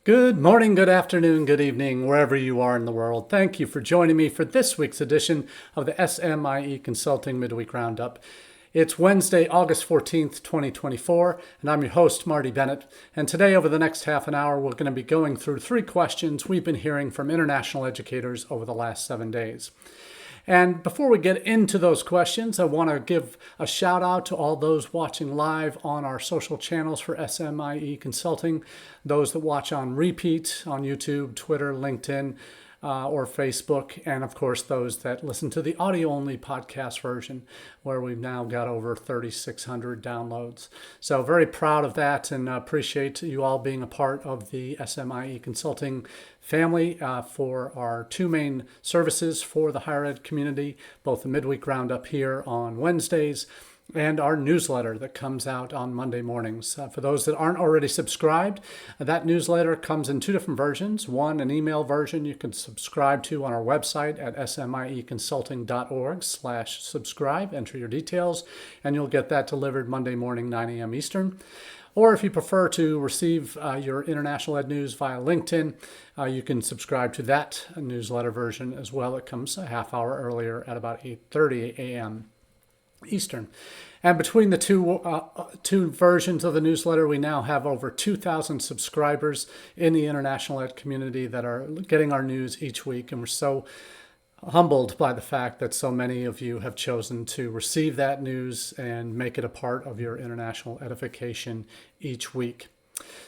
Good morning, good afternoon, good evening, wherever you are in the world. Thank you for joining me for this week's edition of the SMIE Consulting Midweek Roundup. It's Wednesday, August 14th, 2024, and I'm your host, Marty Bennett. And today, over the next half an hour, we're going to be going through 3 questions we've been hearing from international educators over the last 7 days. And before we get into those questions, I want to give a shout out to all those watching live on our social channels for SMIE Consulting, those that watch on repeat on YouTube, Twitter, LinkedIn, or Facebook, and of course those that listen to the audio-only podcast version, where we've now got over 3,600 downloads. So very proud of that and appreciate you all being a part of the SMIE Consulting family for our 2 main services for the higher ed community, both the Midweek Roundup here on Wednesdays and our newsletter that comes out on Monday mornings. For those that aren't already subscribed, that newsletter comes in 2 different versions. One, an email version you can subscribe to on our website at smieconsulting.org/subscribe. Enter your details, and you'll get that delivered Monday morning, 9 a.m. Eastern. Or if you prefer to receive your international ed news via LinkedIn, you can subscribe to that newsletter version as well. It comes a half hour earlier at about 8:30 a.m. Eastern. And between the two versions of the newsletter, we now have over 2,000 subscribers in the international ed community that are getting our news each week. And we're so humbled by the fact that so many of you have chosen to receive that news and make it a part of your international edification each week.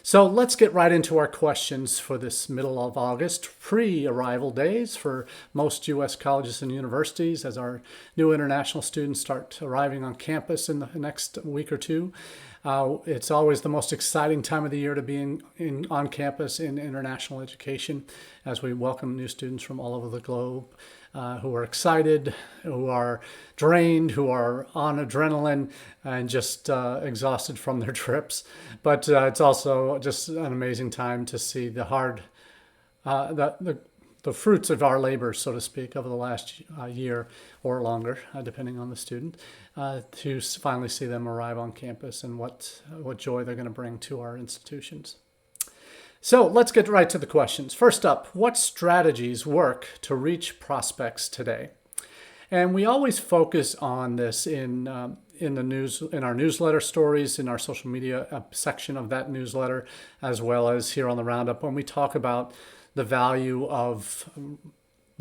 So let's get right into our questions for this middle of August, pre-arrival days for most U.S. colleges and universities as our new international students start arriving on campus in the next week or two. It's always the most exciting time of the year to be on campus in international education as we welcome new students from all over the globe who are excited, who are drained, who are on adrenaline and just exhausted from their trips. But it's also just an amazing time to see the fruits of our labor, so to speak, over the last year or longer, depending on the student, to finally see them arrive on campus and what joy they're going to bring to our institutions. So let's get right to the questions. First up, what strategies work to reach prospects today? And we always focus on this in our newsletter stories, in our social media section of that newsletter, as well as here on the Roundup when we talk about the value of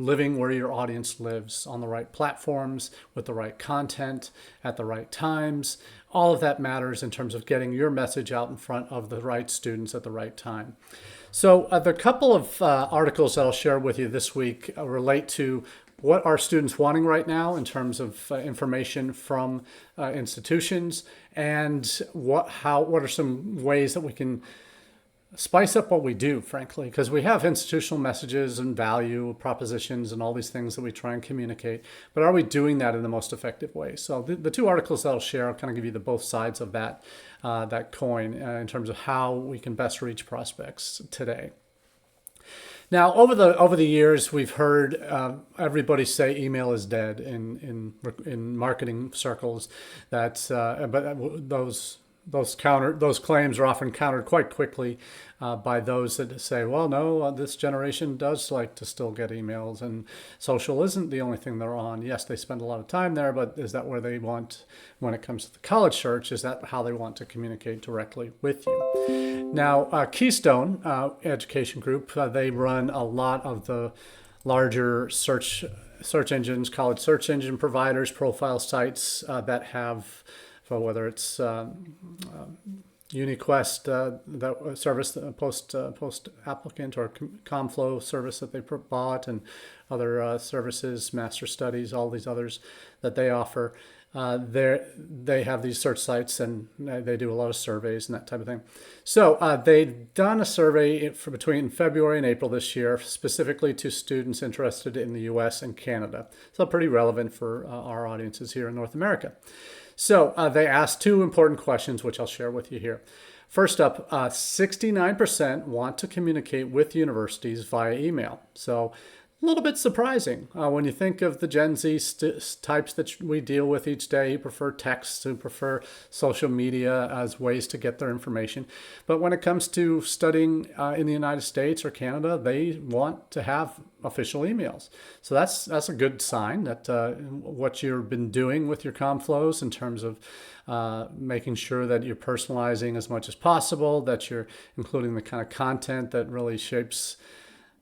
living where your audience lives, on the right platforms, with the right content, at the right times. All of that matters in terms of getting your message out in front of the right students at the right time. So the couple of articles that I'll share with you this week relate to what are students wanting right now in terms of information from institutions, and what are some ways that we can spice up what we do, frankly, because we have institutional messages and value propositions and all these things that we try and communicate, but are we doing that in the most effective way? So the 2 articles that I'll share will kind of give you the both sides of that coin in terms of how we can best reach prospects today. Now, over the years, we've heard everybody say email is dead in marketing circles. But those claims are often countered quite quickly by those that say, well, no, this generation does like to still get emails, and social isn't the only thing they're on. Yes, they spend a lot of time there, but is that where they want, when it comes to the college search, is that how they want to communicate directly with you? Now, Keystone Education Group, they run a lot of the larger search engines, college search engine providers, profile sites that have, so whether it's UniQuest, that service, post applicant, or ComFlow service that they bought, and other services, Master Studies, all these others that they offer. They have these search sites, and they do a lot of surveys and that type of thing. So they've done a survey for between February and April this year, specifically to students interested in the U.S. and Canada. So pretty relevant for our audiences here in North America. So they asked 2 important questions, which I'll share with you here. First up, 69% want to communicate with universities via email. So A little bit surprising when you think of the Gen Z types that we deal with each day who prefer text, who prefer social media as ways to get their information. But when it comes to studying in the United States or Canada, they want to have official emails. So that's a good sign that what you've been doing with your ComFlows in terms of making sure that you're personalizing as much as possible, that you're including the kind of content that really shapes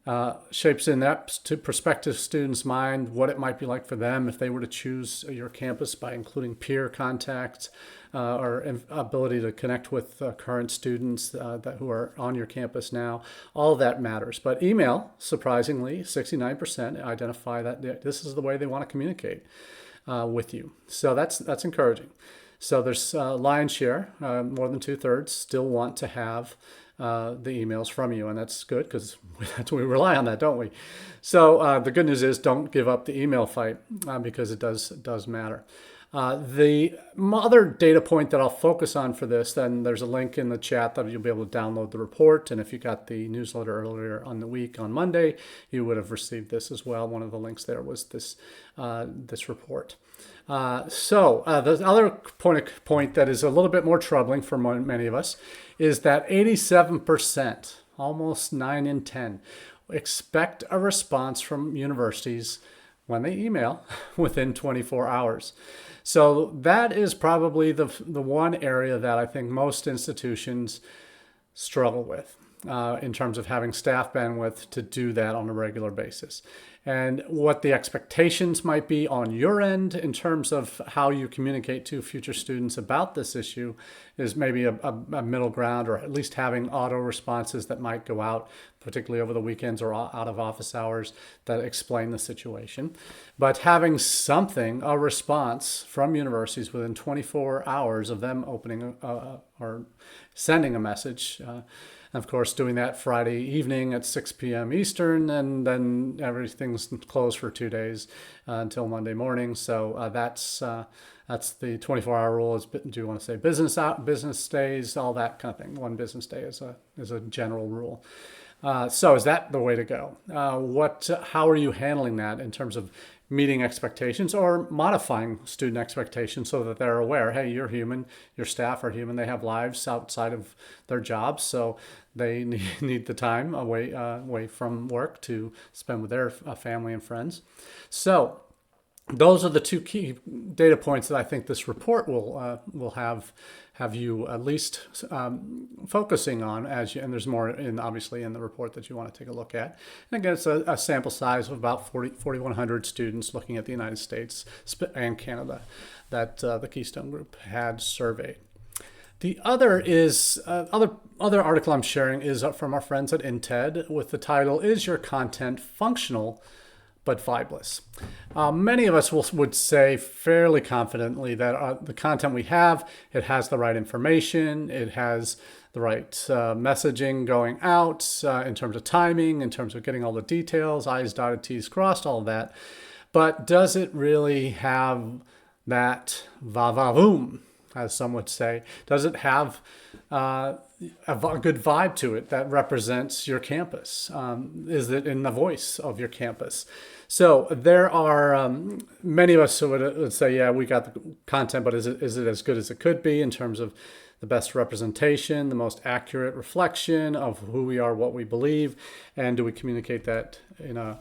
in that to prospective students' mind what it might be like for them if they were to choose your campus by including peer contacts or ability to connect with current students who are on your campus now. All of that matters. But email, surprisingly, 69% identify that this is the way they want to communicate with you. So that's encouraging. So there's lion's share, more than 2/3 still want to have the emails from you, and that's good because we rely on that, don't we? So the good news is don't give up the email fight because it does matter. The other data point that I'll focus on for this, then there's a link in the chat that you'll be able to download the report, and if you got the newsletter earlier on the week on Monday, you would have received this as well. One of the links there was this report. The other point that is a little bit more troubling for many of us is that 87%, almost 9 in 10, expect a response from universities when they email within 24 hours. So that is probably the one area that I think most institutions struggle with in terms of having staff bandwidth to do that on a regular basis. And what the expectations might be on your end in terms of how you communicate to future students about this issue is maybe a middle ground, or at least having auto responses that might go out, particularly over the weekends or out of office hours, that explain the situation. But having a response from universities within 24 hours of them opening or sending a message, of course, doing that Friday evening at 6 p.m. Eastern, and then everything's closed for 2 days until Monday morning. So that's the 24-hour rule. Do you want to say business days, all that kind of thing? One business day is a general rule. So is that the way to go? How are you handling that in terms of meeting expectations or modifying student expectations so that they're aware, hey, you're human, your staff are human, they have lives outside of their jobs, so they need the time away from work to spend with their family and friends. So those are the two key data points that I think this report will have you at least focusing on and there's more obviously in the report that you want to take a look at. And again, it's a sample size of about 4,100 students looking at the United States and Canada that the Keystone Group had surveyed. The other is other article I'm sharing is from our friends at InTED with the title, "Is Your Content Functional but Vibeless?" Many of us would say fairly confidently that the content we have, it has the right information, it has the right messaging going out in terms of timing, in terms of getting all the details, I's dotted, T's crossed, all of that. But does it really have that va-va-voom, as some would say? Does it have a good vibe to it that represents your campus? Is it in the voice of your campus? So there are many of us who would say, yeah, we got the content, but is it as good as it could be in terms of the best representation, the most accurate reflection of who we are, what we believe, and do we communicate that in a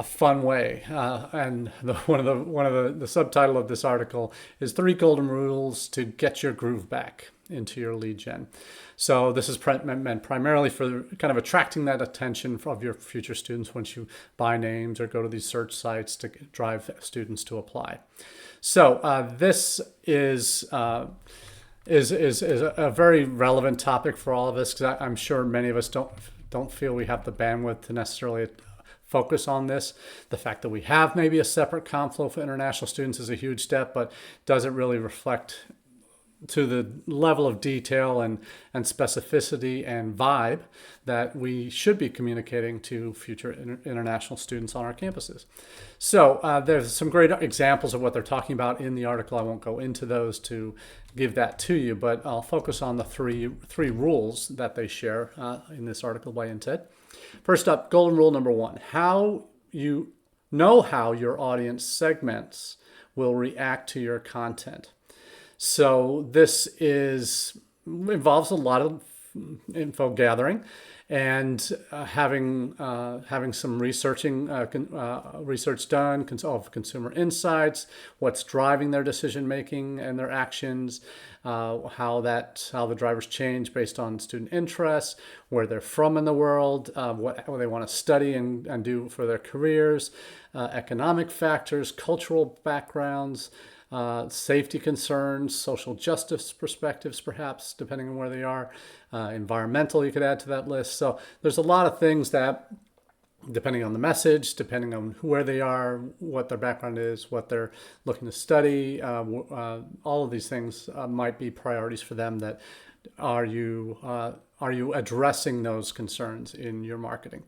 fun way? And one of the subtitle of this article is 3 Golden Rules to Get Your Groove Back into your lead gen. So this is meant primarily for kind of attracting that attention of your future students once you buy names or go to these search sites to drive students to apply. So this is a very relevant topic for all of us, because I'm sure many of us don't feel we have the bandwidth to necessarily focus on this. The fact that we have maybe a separate ComFlow for international students is a huge step, but does it really reflect to the level of detail and specificity and vibe that we should be communicating to future international students on our campuses. So there's some great examples of what they're talking about in the article. I won't go into those to give that to you, but I'll focus on the three rules that they share in this article by Inted. First up, golden rule number 1, how you know how your audience segments will react to your content. So this involves a lot of info gathering and having some research done of consumer insights, what's driving their decision making and their actions, how the drivers change based on student interests, where they're from in the world, what they want to study and do for their careers, economic factors, cultural backgrounds, safety concerns, social justice perspectives, perhaps, depending on where they are, environmental, you could add to that list. So there's a lot of things that, depending on the message, depending on where they are, what their background is, what they're looking to study, all of these things might be priorities for them. That are you addressing those concerns in your marketing?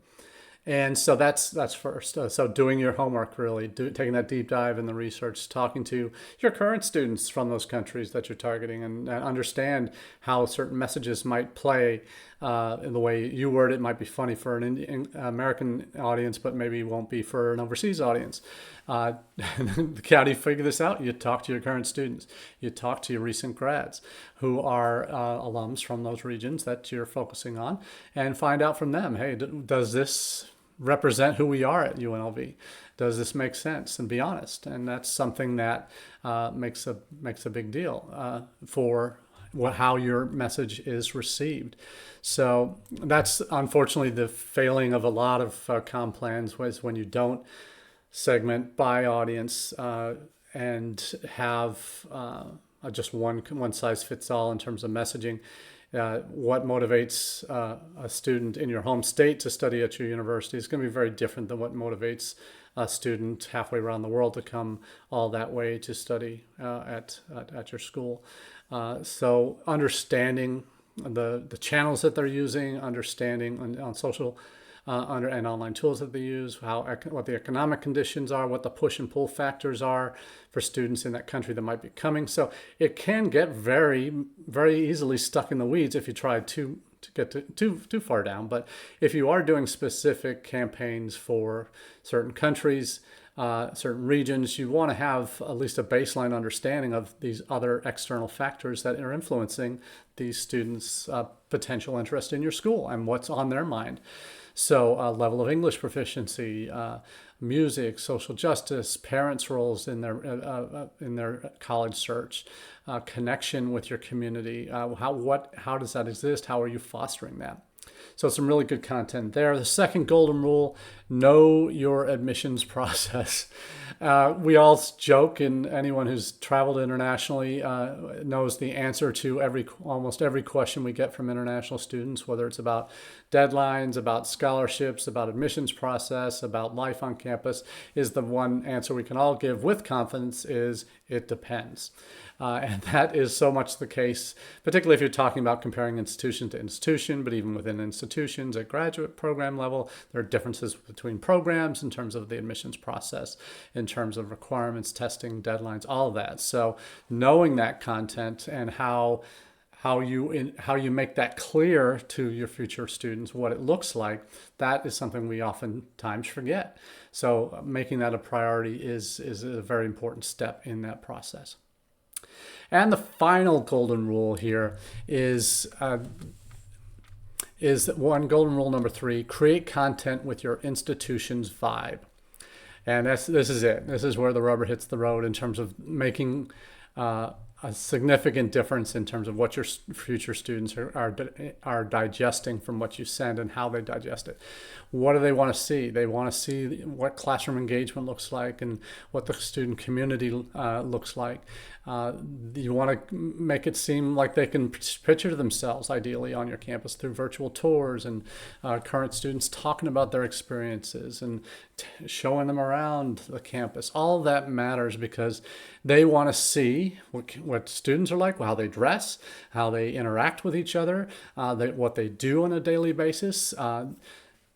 And so that's first. So doing your homework, really, taking that deep dive in the research, talking to your current students from those countries that you're targeting, and understand how certain messages might play in the way you word it. Might be funny for an American audience, but maybe won't be for an overseas audience. How do you figure this out? You talk to your current students. You talk to your recent grads who are alums from those regions that you're focusing on, and find out from them, hey, does this represent who we are at UNLV? Does this make sense? And be honest. And that's something that makes a big deal for how your message is received. So that's unfortunately the failing of a lot of comm plans, was when you don't segment by audience and have just one size fits all in terms of messaging. What motivates a student in your home state to study at your university is going to be very different than what motivates a student halfway around the world to come all that way to study at your school. So understanding the channels that they're using, understanding on social and online tools that they use, what the economic conditions are, what the push and pull factors are for students in that country that might be coming. So it can get very, very easily stuck in the weeds if you try to get too far down. But if you are doing specific campaigns for certain countries, certain regions, you want to have at least a baseline understanding of these other external factors that are influencing these students' potential interest in your school and what's on their mind. So level of English proficiency, music, social justice, parents' roles in their college search, connection with your community. How does that exist? How are you fostering that? So some really good content there. The second golden rule, know your admissions process. We all joke, and anyone who's traveled internationally knows the answer to almost every question we get from international students, whether it's about deadlines, about scholarships, about admissions process, about life on campus, is the one answer we can all give with confidence is, it depends. And that is so much the case, particularly if you're talking about comparing institution to institution, but even within institutions at graduate program level, there are differences between programs in terms of the admissions process, in terms of requirements, testing, deadlines, all of that. So knowing that content and how you make that clear to your future students, what it looks like, that is something we oftentimes forget. So making that a priority is a very important step in that process. And the final golden rule here is golden rule number 3, create content with your institution's vibe. And this is it. This is where the rubber hits the road in terms of making a significant difference in terms of what your future students are digesting from what you send and how they digest it. What do they want to see? They want to see what classroom engagement looks like and what the student community looks like. You want to make it seem like they can picture themselves ideally on your campus through virtual tours and current students talking about their experiences and showing them around the campus. All of that matters because they want to see what what students are like, how they dress, how they interact with each other, what they do on a daily basis.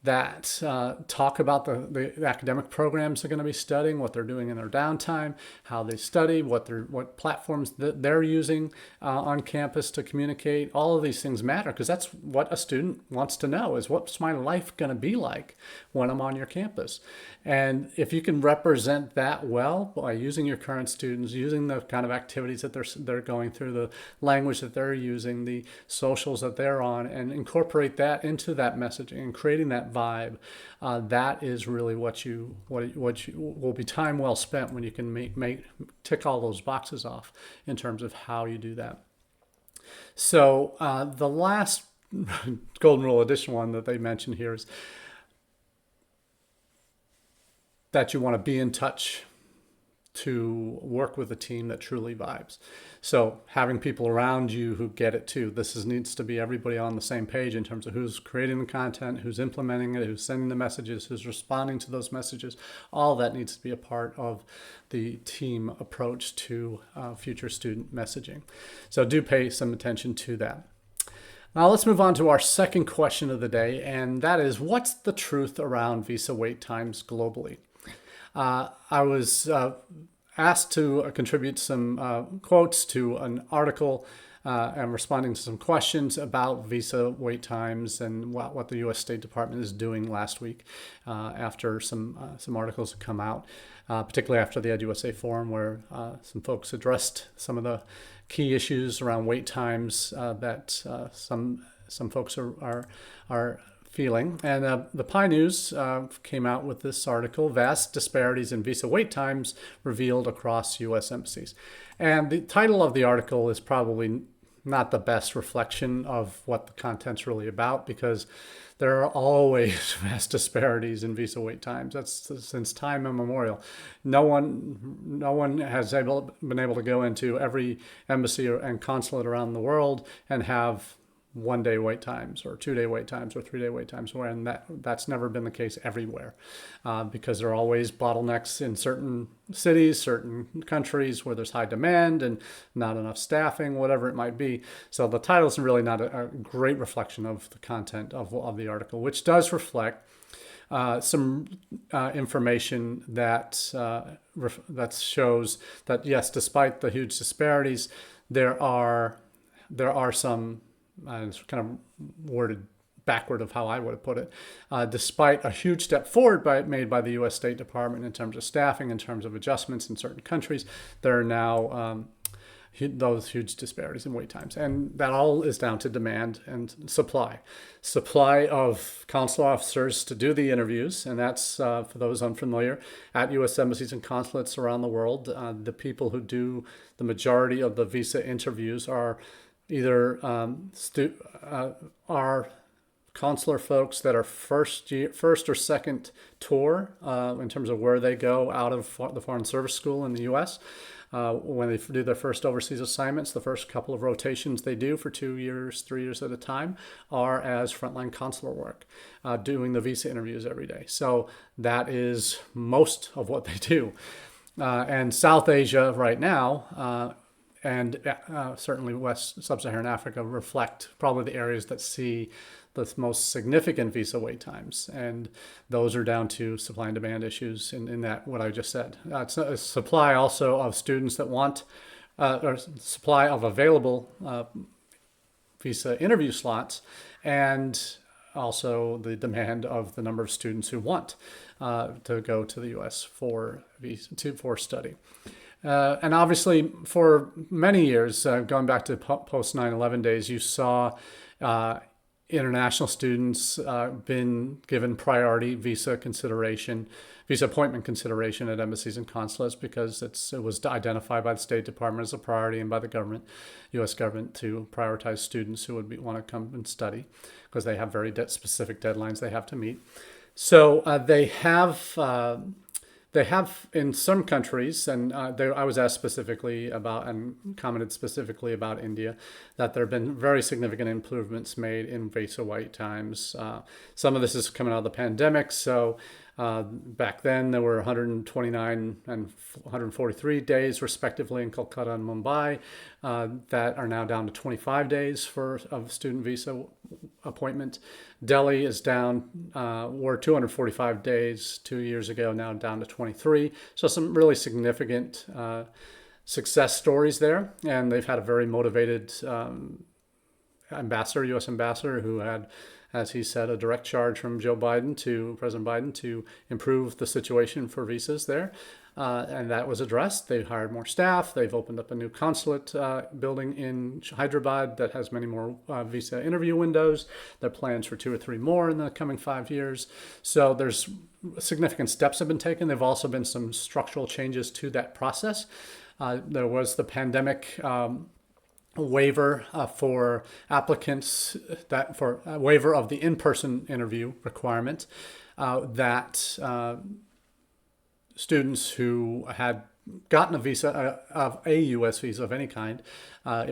That talk about the academic programs they're going to be studying, what they're doing in their downtime, how they study, what platforms that they're using on campus to communicate. All of these things matter because that's what a student wants to know is what's my life going to be like when I'm on your campus. And if you can represent that well by using your current students, using the kind of activities that they're going through, the language that they're using, the socials that they're on, and incorporate that into that messaging and creating that vibe, that is really what you will be time well spent when you can tick all those boxes off in terms of how you do that. So the last golden rule addition one that they mentioned here is that you want to be in touch to work with a team that truly vibes. So having people around you who get it too. Needs to be everybody on the same page in terms of who's creating the content, who's implementing it, who's sending the messages, who's responding to those messages. All that needs to be a part of the team approach to future student messaging. So do pay some attention to that. Now let's move on to our second question of the day, and that is, what's the truth around visa wait times globally? I was asked to contribute some quotes to an article and responding to some questions about visa wait times and what the U.S. State Department is doing last week after some articles have come out, particularly after the EdUSA Forum, where some folks addressed some of the key issues around wait times that some folks are feeling. And the PI News came out with this article, Vast Disparities in Visa Wait Times Revealed Across U.S. Embassies. And the title of the article is probably not the best reflection of what the content's really about, because there are always vast disparities in visa wait times. That's since time immemorial. No one has been able to go into every embassy and consulate around the world and have 1 day wait times or 2 day wait times or 3 day wait times, and that's never been the case everywhere because there are always bottlenecks in certain cities, certain countries where there's high demand and not enough staffing, whatever it might be. So the title is really not a great reflection of the content of the article, which does reflect some information that shows that, yes, despite the huge disparities, there are some it's kind of worded backward of how I would have put it. Despite a huge step forward made by the U.S. State Department in terms of staffing, in terms of adjustments in certain countries, there are now those huge disparities in wait times. And that all is down to demand and supply. Supply of consular officers to do the interviews, and that's, for those unfamiliar, at U.S. embassies and consulates around the world, the people who do the majority of the visa interviews are either are consular folks that are first or second tour in terms of where they go out of the Foreign Service School in the U.S. When they do their first overseas assignments, the first couple of rotations they do for 2 years, 3 years at a time are as frontline consular work, doing the visa interviews every day. So that is most of what they do. And South Asia right now, and certainly West Sub-Saharan Africa reflect probably the areas that see the most significant visa wait times. And those are down to supply and demand issues in that, what I just said. It's a supply also of students that want, or supply of available visa interview slots, and also the demand of the number of students who want to go to the U.S. for study. And obviously, for many years, going back to post 9/11 days, you saw international students been given priority visa appointment consideration at embassies and consulates because it was identified by the State Department as a priority and by the government, U.S. government, to prioritize students who would want to come and study because they have very specific deadlines they have to meet. So they have in some countries, and I was asked specifically about and commented specifically about India, that there have been very significant improvements made in visa wait times. Some of this is coming out of the pandemic, so Back then, there were 129 and 143 days, respectively, in Kolkata and Mumbai, that are now down to 25 days for a student visa appointment. Delhi is down, were 245 days 2 years ago, now down to 23. So some really significant success stories there, and they've had a very motivated ambassador, U.S. ambassador, who had, as he said, a direct charge from President Biden to improve the situation for visas there. And that was addressed. They hired more staff. They've opened up a new consulate building in Hyderabad that has many more visa interview windows. There are plans for 2 or 3 more in the coming 5 years. So there's significant steps have been taken. There have also been some structural changes to that process. There was the pandemic waiver for applicants, that for a waiver of the in-person interview requirement, that students who had gotten a visa, of a U.S. visa of any kind,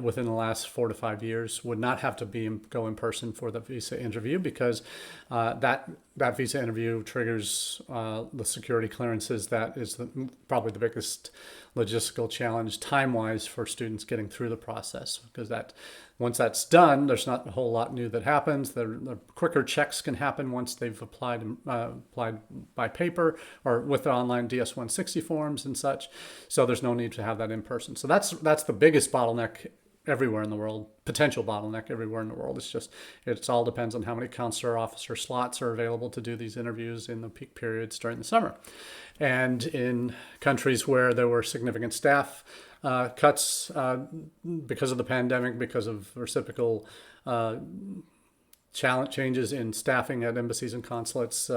within the last 4 to 5 years would not have to go in person for the visa interview, because that visa interview triggers the security clearances. That is probably the biggest logistical challenge time-wise for students getting through the process, because once that's done, there's not a whole lot new that happens. The quicker checks can happen once they've applied by paper or with the online DS-160 forms and such. So there's no need to have that in person. So that's the biggest bottleneck everywhere in the world, potential bottleneck everywhere in the world. It all depends on how many consular officer slots are available to do these interviews in the peak periods during the summer. And in countries where there were significant staff cuts because of the pandemic, because of reciprocal changes in staffing at embassies and consulates,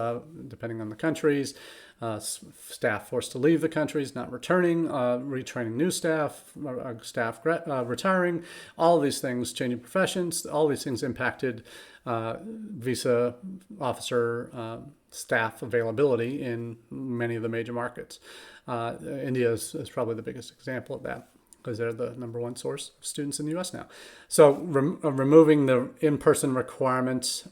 depending on the countries, staff forced to leave the countries, not returning, retraining new staff, staff retiring, all of these things, changing professions, all these things impacted visa officer staff availability in many of the major markets. India is probably the biggest example of that, because they're the number one source of students in the U.S. now. So removing the in-person requirements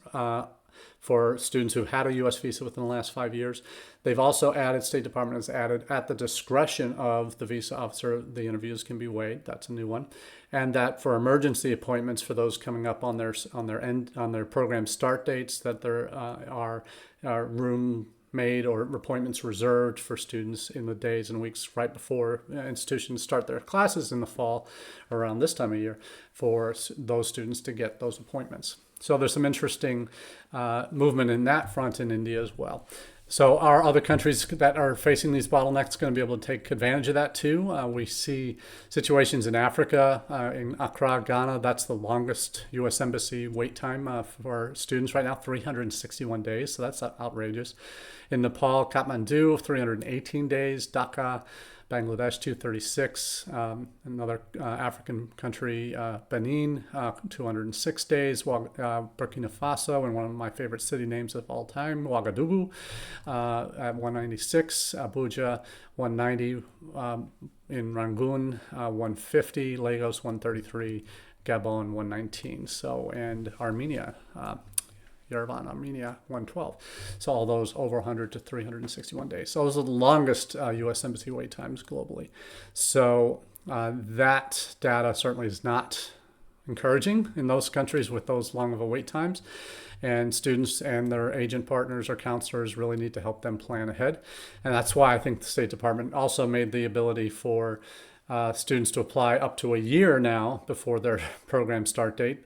for students who've had a U.S. visa within the last 5 years. They've also added, State Department has added, at the discretion of the visa officer, the interviews can be waived. That's a new one. And that for emergency appointments, for those coming up on their program start dates, that there are room made or appointments reserved for students in the days and weeks right before institutions start their classes in the fall, around this time of year, for those students to get those appointments. So there's some interesting movement in that front in India as well. So are other countries that are facing these bottlenecks going to be able to take advantage of that too? We see situations in Africa, in Accra, Ghana. That's the longest U.S. Embassy wait time for students right now, 361 days. So that's outrageous. In Nepal, Kathmandu, 318 days. Dhaka, Bangladesh, 236. Another African country, Benin, 206 days. Burkina Faso, and one of my favorite city names of all time, Ouagadougou, at 196. Abuja, 190. In Rangoon, 150. Lagos, 133. Gabon, 119. So, and Armenia, Yerevan, Armenia, 112. So all those over 100 to 361 days. So those are the longest U.S. Embassy wait times globally. So that data certainly is not encouraging in those countries with those long of a wait times. And students and their agent partners or counselors really need to help them plan ahead. And that's why I think the State Department also made the ability for students to apply up to a year now before their program start date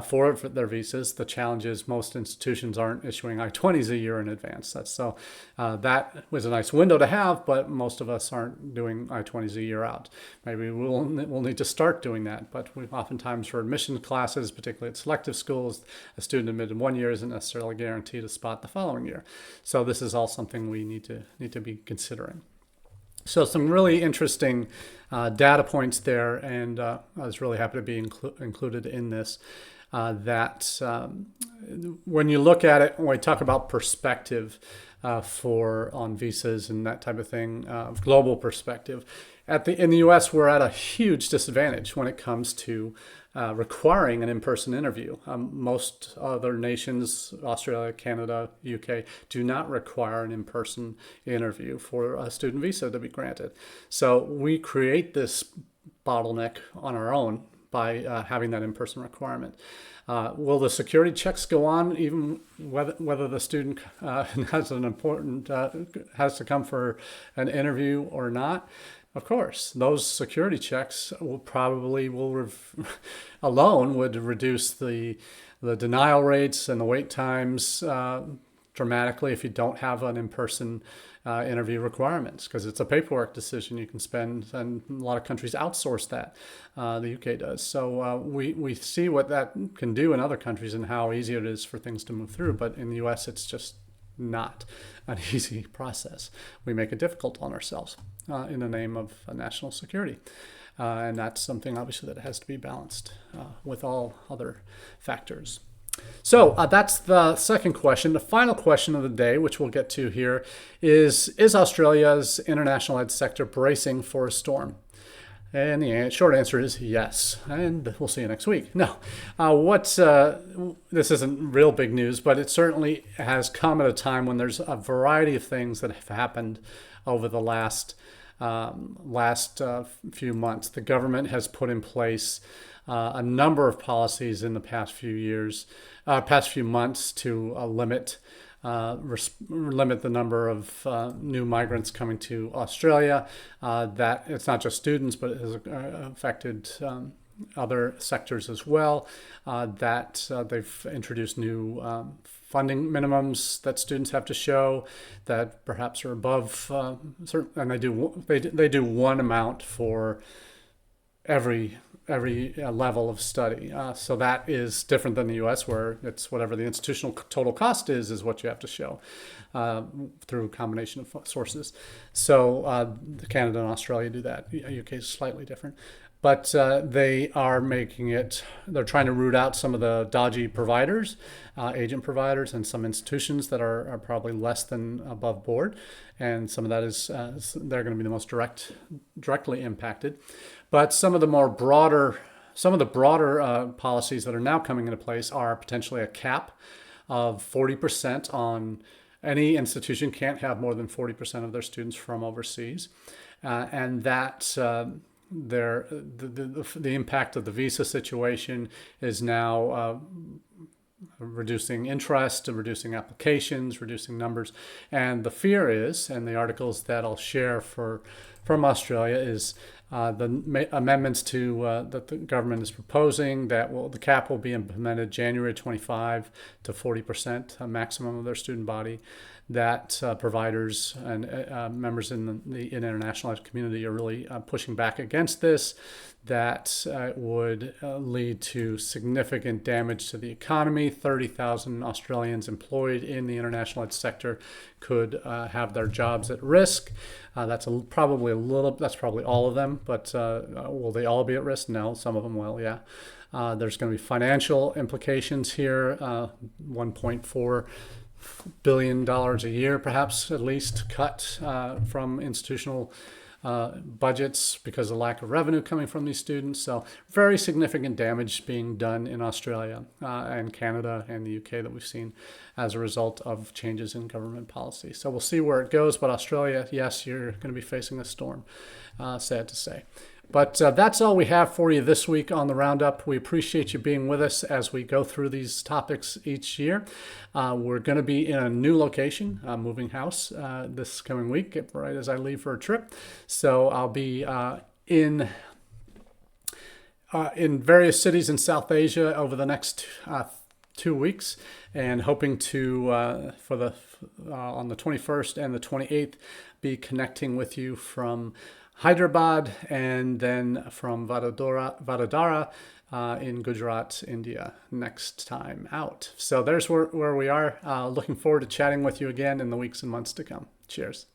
for their visas. The challenge is most institutions aren't issuing I-20s a year in advance. That was a nice window to have, but most of us aren't doing I-20s a year out. Maybe we'll need to start doing that, but we've oftentimes for admission classes, particularly at selective schools, a student admitted 1 year isn't necessarily guaranteed a spot the following year. So this is all something we need to be considering. So some really interesting data points there, and I was really happy to be included in this. When you look at it, when we talk about perspective on visas and that type of thing, global perspective, in the U.S. we're at a huge disadvantage when it comes to requiring an in-person interview. Most other nations, Australia, Canada, UK, do not require an in-person interview for a student visa to be granted. So we create this bottleneck on our own by having that in-person requirement. Will the security checks go on even whether the student has to come for an interview or not? Of course, those security checks alone would reduce the denial rates and the wait times dramatically if you don't have an in-person interview requirements, because it's a paperwork decision you can spend, and a lot of countries outsource that. The UK does. So we see what that can do in other countries and how easy it is for things to move through. But in the US, it's just not an easy process. We make it difficult on ourselves in the name of national security. And that's something obviously that has to be balanced with all other factors. So that's the second question. The final question of the day, which we'll get to here, is Australia's international ed sector bracing for a storm? And the short answer is yes. And we'll see you next week. No, this isn't real big news, but it certainly has come at a time when there's a variety of things that have happened over the last few months. The government has put in place a number of policies in the past few months to limit the number of new migrants coming to Australia. That it's not just students, but it has affected other sectors as well. They've introduced new funding minimums that students have to show that perhaps are above certain, and they do one amount for every level of study. So that is different than the US, where it's whatever the institutional total cost is what you have to show through a combination of sources. So Canada and Australia do that. UK is slightly different. But they're trying to root out some of the dodgy providers, agent providers, and some institutions that are probably less than above board. And some of that is, they're going to be the most directly impacted. But some of the broader policies that are now coming into place are potentially a cap of 40% on any institution can't have more than 40% of their students from overseas. And that the impact of the visa situation is now reducing interest, reducing applications, reducing numbers. And the fear is, and the articles that I'll share from Australia is the amendments to that the government is proposing that the cap will be implemented January 25 to 40%, a maximum of their student body. That providers and members in the international community are really pushing back against this. That would lead to significant damage to the economy. 30,000 Australians employed in the international ed sector could have their jobs at risk. That's probably all of them, but will they all be at risk? No, some of them will, yeah. There's going to be financial implications here, $1.4 billion a year, perhaps at least, cut from institutional budgets because of lack of revenue coming from these students. So very significant damage being done in Australia and Canada and the UK that we've seen as a result of changes in government policy. So we'll see where it goes. But Australia, yes, you're going to be facing a storm, sad to say. But that's all we have for you this week on the Roundup. We appreciate you being with us as we go through these topics each year. We're going to be in a new location, moving house, this coming week, right as I leave for a trip. So I'll be in various cities in South Asia over the next 2 weeks, and hoping to, on the 21st and the 28th, be connecting with you from Hyderabad and then from Vadodara in Gujarat, India, next time out. So there's where we are. Looking forward to chatting with you again in the weeks and months to come. Cheers.